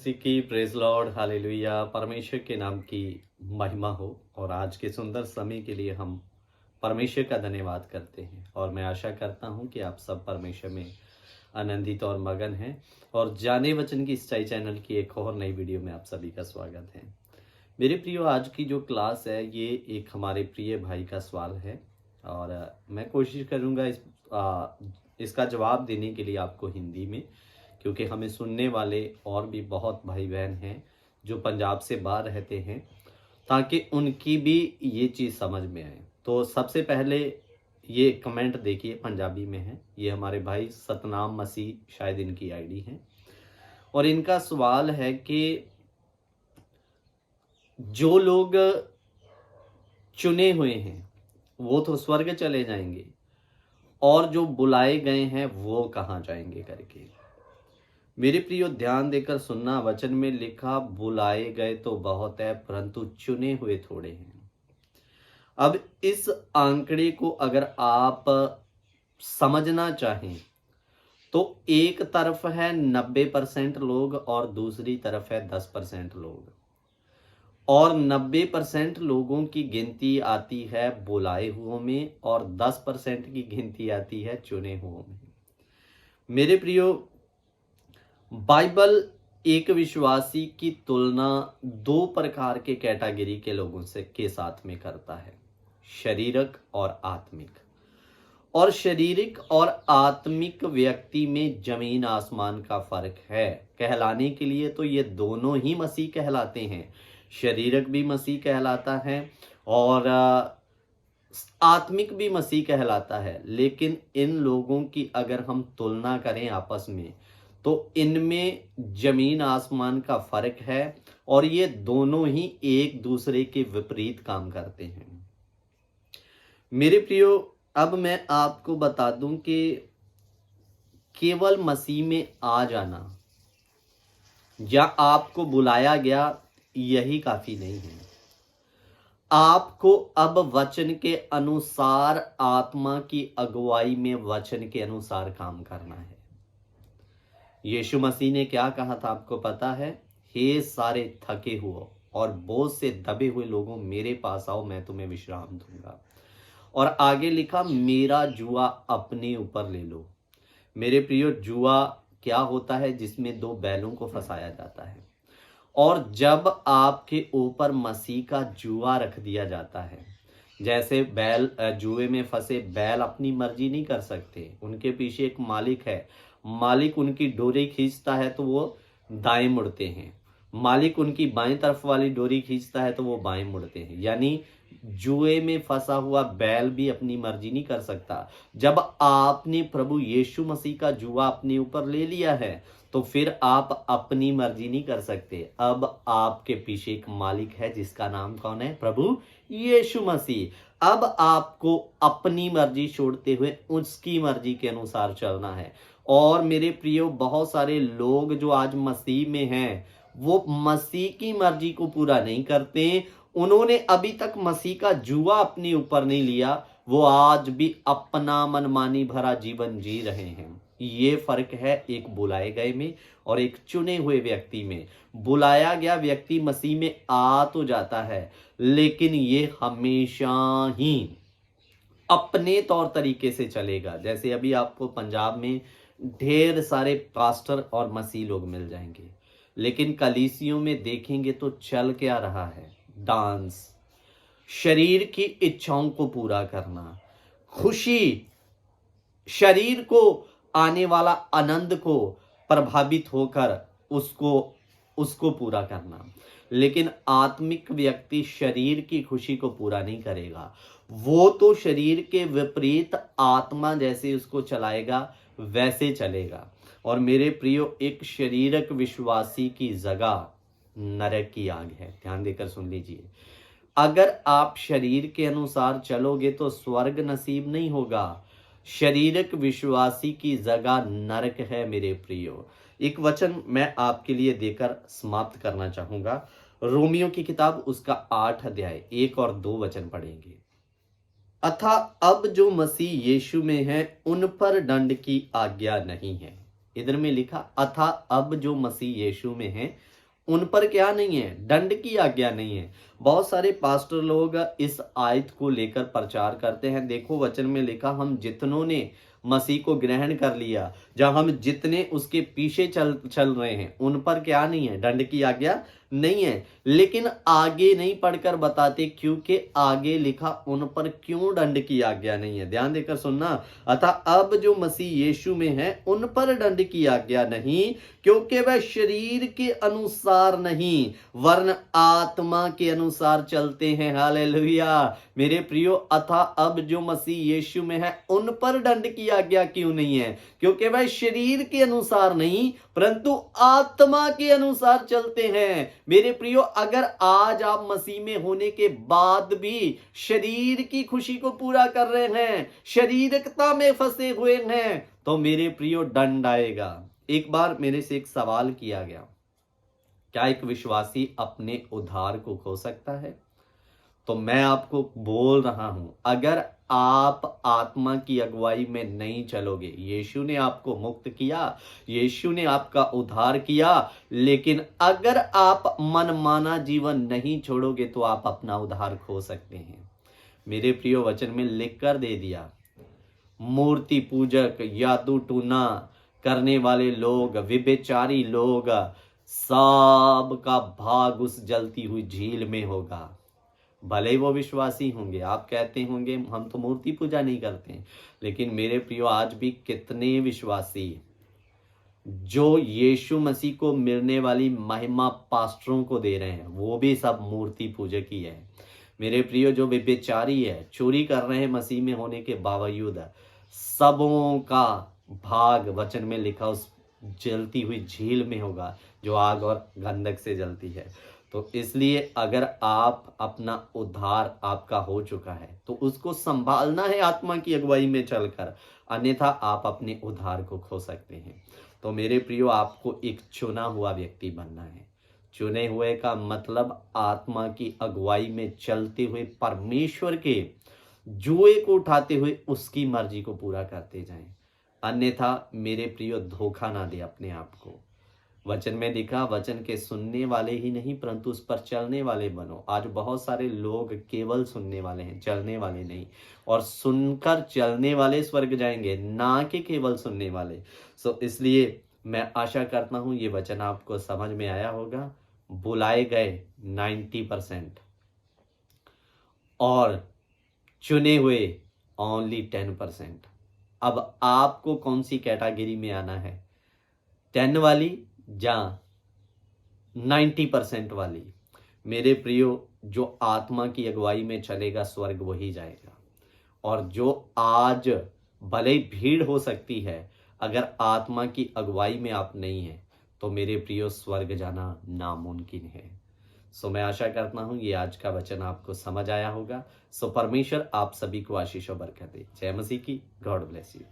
मसीह की praise Lord hallelujah. परमेश्वर के नाम की महिमा हो। और आज के सुंदर समय के लिए हम परमेश्वर का धन्यवाद करते हैं और मैं आशा करता हूं कि आप सब परमेश्वर में आनंदित और मगन हैं। और जाने वचन की सच्चाई चैनल की एक और नई वीडियो में आप सभी का स्वागत है। मेरे प्रियो, आज की जो क्लास है ये एक हमारे प्रिय भाई का सवाल है और मैं कोशिश करूंगा इसका जवाब देने के लिए आपको हिंदी में, क्योंकि हमें सुनने वाले और भी बहुत भाई बहन हैं जो पंजाब से बाहर रहते हैं, ताकि उनकी भी ये चीज़ समझ में आए। तो सबसे पहले ये कमेंट देखिए, पंजाबी में है। ये हमारे भाई सतनाम मसीह शायद इनकी आईडी है और इनका सवाल है कि जो लोग चुने हुए हैं वो तो स्वर्ग चले जाएंगे और जो बुलाए गए हैं वो कहाँ जाएंगे करके। मेरे प्रियो, ध्यान देकर सुनना। वचन में लिखा, बुलाए गए तो बहुत है परंतु चुने हुए थोड़े हैं। अब इस आंकड़े को अगर आप समझना चाहें तो एक तरफ है 90% लोग और दूसरी तरफ है 10% लोग, और 90% लोगों की गिनती आती है बुलाए हुओं में और 10% की गिनती आती है चुने हुओं में। मेरे प्रियो, बाइबल एक विश्वासी की तुलना दो प्रकार के कैटेगरी के लोगों से के साथ में करता है, शारीरिक और आत्मिक। और शारीरिक और आत्मिक व्यक्ति में जमीन आसमान का फर्क है। कहलाने के लिए तो ये दोनों ही मसीह कहलाते हैं। शारीरिक भी मसीह कहलाता है और आत्मिक भी मसीह कहलाता है। लेकिन इन लोगों की अगर हम तुलना करें आपस में तो इनमें जमीन आसमान का फर्क है और ये दोनों ही एक दूसरे के विपरीत काम करते हैं। मेरे प्रियो, अब मैं आपको बता दूं कि केवल मसीह में आ जाना या आपको बुलाया गया यही काफी नहीं है। आपको अब वचन के अनुसार, आत्मा की अगुवाई में वचन के अनुसार काम करना है। यीशु मसीह ने क्या कहा था आपको पता है? हे सारे थके हुए और बोझ से दबे हुए लोगों, मेरे पास आओ, मैं तुम्हें विश्राम दूंगा। और आगे लिखा, मेरा जुआ अपने ऊपर ले लो। मेरे प्रियो, जुआ क्या होता है? जिसमें दो बैलों को फंसाया जाता है। और जब आपके ऊपर मसीह का जुआ रख दिया जाता है, जैसे बैल जुए में फंसे बैल अपनी मर्जी नहीं कर सकते, उनके पीछे एक मालिक है। मालिक उनकी डोरी खींचता है तो वो दाएं मुड़ते हैं, मालिक उनकी बाएं तरफ वाली डोरी खींचता है तो वो बाएं मुड़ते हैं। यानी जुए में फंसा हुआ बैल भी अपनी मर्जी नहीं कर सकता। जब आपने प्रभु यीशु मसीह का जुआ अपने ऊपर ले लिया है तो फिर आप अपनी मर्जी नहीं कर सकते। अब आपके पीछे एक मालिक है जिसका नाम कौन है? प्रभु यीशु मसीह। अब आपको अपनी मर्जी छोड़ते हुए उसकी मर्जी के अनुसार चलना है। और मेरे प्रियो, बहुत सारे लोग जो आज मसीह में हैं वो मसीह की मर्जी को पूरा नहीं करते। उन्होंने अभी तक मसीह का जुआ अपने ऊपर नहीं लिया, वो आज भी अपना मनमानी भरा जीवन जी रहे हैं। ये फर्क है एक बुलाए गए में और एक चुने हुए व्यक्ति में। बुलाया गया व्यक्ति मसीह में आ तो जाता है, लेकिन ये हमेशा ही अपने तौर तरीके से चलेगा। जैसे अभी आपको पंजाब में ढेर सारे पास्टर और मसीह लोग मिल जाएंगे, लेकिन कलीसियों में देखेंगे तो चल क्या रहा है? डांस, शरीर की इच्छाओं को पूरा करना, खुशी, शरीर को आने वाला आनंद को प्रभावित होकर उसको पूरा करना। लेकिन आत्मिक व्यक्ति शरीर की खुशी को पूरा नहीं करेगा, वो तो शरीर के विपरीत आत्मा जैसे उसको चलाएगा वैसे चलेगा। और मेरे प्रियो, एक शारीरिक विश्वासी की जगह नरक की आग है। ध्यान देकर सुन लीजिए। अगर आप शरीर के अनुसार चलोगे तो स्वर्ग नसीब नहीं होगा। शारीरिक विश्वासी की जगह नरक है मेरे प्रियो। एक वचन मैं आपके लिए देकर समाप्त करना चाहूंगा। रोमियो की किताब उसका 8 अध्याय 1 और 2 वचन पढ़ेंगे। अतः अब जो मसीह यीशु में है उन पर दंड की आज्ञा नहीं है। इधर में लिखा अथा अब जो मसीह यीशु में है उन पर क्या नहीं है, दंड की आज्ञा नहीं है। बहुत सारे पास्टर लोग इस आयत को लेकर प्रचार करते हैं। देखो वचन में लिखा हम जितनों ने मसीह को ग्रहण कर लिया, जब हम जितने उसके पीछे चल रहे हैं उन पर क्या नहीं है, दंड की आज्ञा नहीं है। लेकिन आगे नहीं पढ़कर बताते, क्योंकि आगे लिखा उन पर क्यों दंड की आज्ञा नहीं है। ध्यान देकर सुनना, अतः अब जो मसीह यीशु में है उन पर दंड की आज्ञा नहीं, क्योंकि वह शरीर के अनुसार नहीं वरन आत्मा के अनुसार चलते हैं। हालेलुया मेरे प्रियो, अतः अब जो मसीह यीशु में है उन पर दंड की आज्ञा क्यों नहीं है, क्योंकि वह शरीर के अनुसार नहीं परंतु आत्मा के अनुसार चलते हैं। मेरे प्रियो, अगर आज आप मसीह में होने के बाद भी शरीर की खुशी को पूरा कर रहे हैं, शरीरकता में फंसे हुए हैं, तो मेरे प्रियो दंड आएगा। एक बार मेरे से एक सवाल किया गया, क्या एक विश्वासी अपने उद्धार को खो सकता है? तो मैं आपको बोल रहा हूं, अगर आप आत्मा की अगुवाई में नहीं चलोगे, यीशु ने आपको मुक्त किया, यीशु ने आपका उद्धार किया, लेकिन अगर आप मनमाना जीवन नहीं छोड़ोगे तो आप अपना उद्धार खो सकते हैं। मेरे प्रियो, वचन में लिख कर दे दिया, मूर्ति पूजक, यादू टूना करने वाले लोग, व्यभिचारी लोग, सब का भाग उस जलती हुई झील में होगा। भले ही वो विश्वासी होंगे, आप कहते होंगे हम तो मूर्ति पूजा नहीं करते, लेकिन मेरे प्रियो आज भी कितने विश्वासी जो यीशु मसीह को मिलने वाली महिमा पास्टरों को दे रहे हैं, वो भी सब मूर्ति पूजक ही है। मेरे प्रियो, जो व्यभिचारी है, चोरी कर रहे हैं मसीह में होने के बावजूद, सबों का भाग वचन में लिखा उस जलती हुई झील में होगा जो आग और गंधक से जलती है। तो इसलिए अगर आप अपना उद्धार आपका हो चुका है तो उसको संभालना है आत्मा की अगुवाई में चलकर, अन्यथा आप अपने उद्धार को खो सकते हैं। तो मेरे प्रियो, आपको एक चुना हुआ व्यक्ति बनना है। चुने हुए का मतलब आत्मा की अगुवाई में चलते हुए परमेश्वर के जुए को उठाते हुए उसकी मर्जी को पूरा करते जाएं, अन्यथा मेरे प्रियो धोखा ना दे अपने आप को। वचन में दिखा, वचन के सुनने वाले ही नहीं परंतु उस पर चलने वाले बनो। आज बहुत सारे लोग केवल सुनने वाले हैं, चलने वाले नहीं, और सुनकर चलने वाले स्वर्ग जाएंगे, ना कि केवल सुनने वाले। सो इसलिए मैं आशा करता हूं ये वचन आपको समझ में आया होगा। बुलाए गए 90% और चुने हुए ओनली 10%। अब आपको कौन सी कैटेगरी में आना है, 10 वाली या 90% वाली? मेरे प्रियो, जो आत्मा की अगुवाई में चलेगा स्वर्ग वही जाएगा। और जो आज भले भीड़ हो सकती है, अगर आत्मा की अगुवाई में आप नहीं हैं तो मेरे प्रियो स्वर्ग जाना नामुमकिन है। सो मैं आशा करता हूं ये आज का वचन आपको समझ आया होगा। सो परमेश्वर आप सभी को आशीष और बरकत दे। जय मसीह की। God bless you.